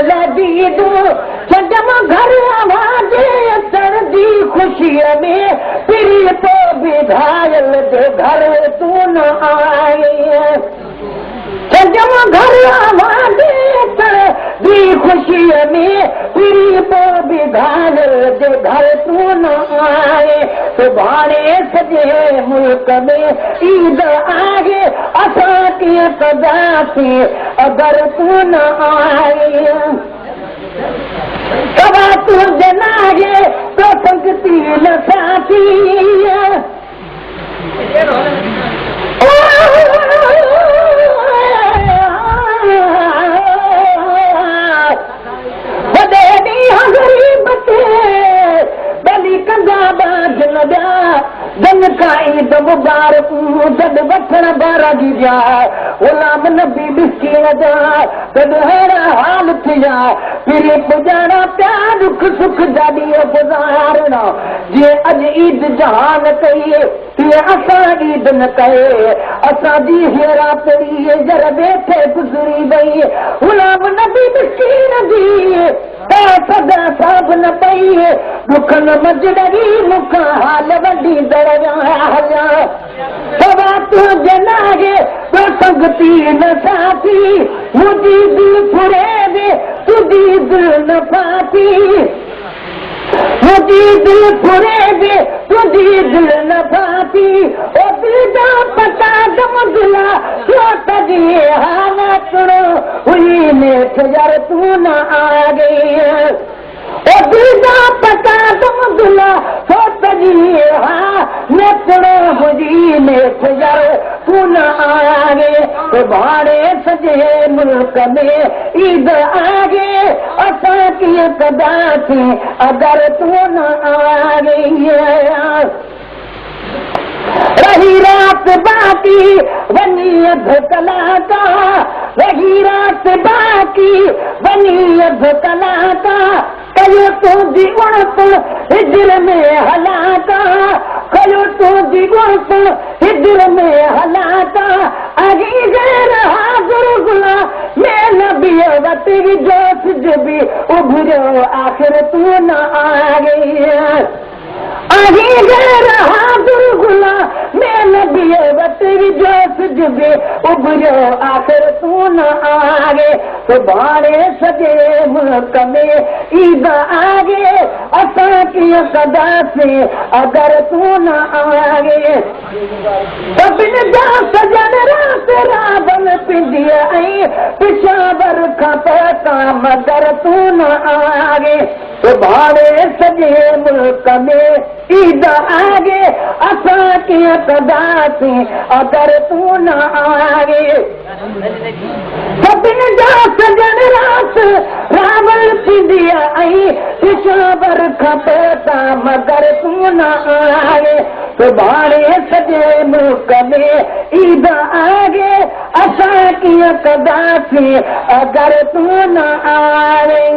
लदी दूं जम घर आवाज़े अचण जी ख़ुशीअ में पिरी तो विधायल जे घर तू न आई जम घर आवाज़े अचण जी ख़ुशीअ में पिरी तो विधायल जे घर तू न आए सुभाणे सॼे मुल्क में ईद आहे असां कीअं कंदासीं अगरि तू न आए सवा तुंहिंजे नाहे तो संगती न साथी वॾे ॾींहं ग़रीब ते भली कंदा बाज न ॿिया जन का ईद मुबारक गॾु वठण ॿार जी ॾिया ग़ुलाम नबी मिस्कीन जा गॾु अहिड़ा हाल थिया पिरी पुॼाणा पिया दुख सुख जा ॾींहं गुज़ारणा जीअं अॼु ईद जहान कई तीअं असां ईद न कये असांजी हीरा पिड़ी जर वेठे गुज़री वई ग़ुलाम नबी मिस्कीन जी सदा साब न पई दुख न मजड़ी मूंखां हाल वॾी दरिया सवा तुंहिंजे नाहे तो संगती न साथी मुंहिंजी दिलि फुरे वे तुंहिंजी दिलि न फाती मुंहिंजी दिलि फुरे वे तुंहिंजी दिलि न फाती ओ दिलि जा पता दम दिला छोट जी हालत हुई नेठ यार तू न आ गई ओ दिलि जा पता दम दिला छोट जी हा नचड़ो मुंहिंजी नेठ यार तू न आगे सुभाणे सॼे मुल्क में ईद आगे असां कीअं कंदासीं अगरि तू न आगे रही रात बाकी वञी अधु कलाक रही रात बाकी वञी अधु कलाक कयो तुंहिंजी उणप हिजर में हलाक कयो तुंहिंजी उणप हिजर में हलाक अगी गैर हाज़ुर गुला में नबी वटि जोश भी उभरियो आख़िर तू न आ गई अगी गैर हाज़ुर गुला में नबी वटि जोश भी उभरियो आख़िर तू न आगे सुभाणे सॼे मुल्क में ईद आगे असां कीअं कंदासीं अगरि तू न आगे सभिनि जा सजन रात रावल पिंडीअ ऐं पिशावर खां पता मगर तू न आगे सुभाणे सॼे मुल्क में ईद आगे असां कीअं कंदासीं अगरि तू न आगे सभिनि जा सजन रात रावल पिंडीअ ऐं पिशावर खां पता मगर तू न आगे सुभाणे सॼे मुल्क में ईद आगे असां कीअं कंदासीं अगरि तू न आए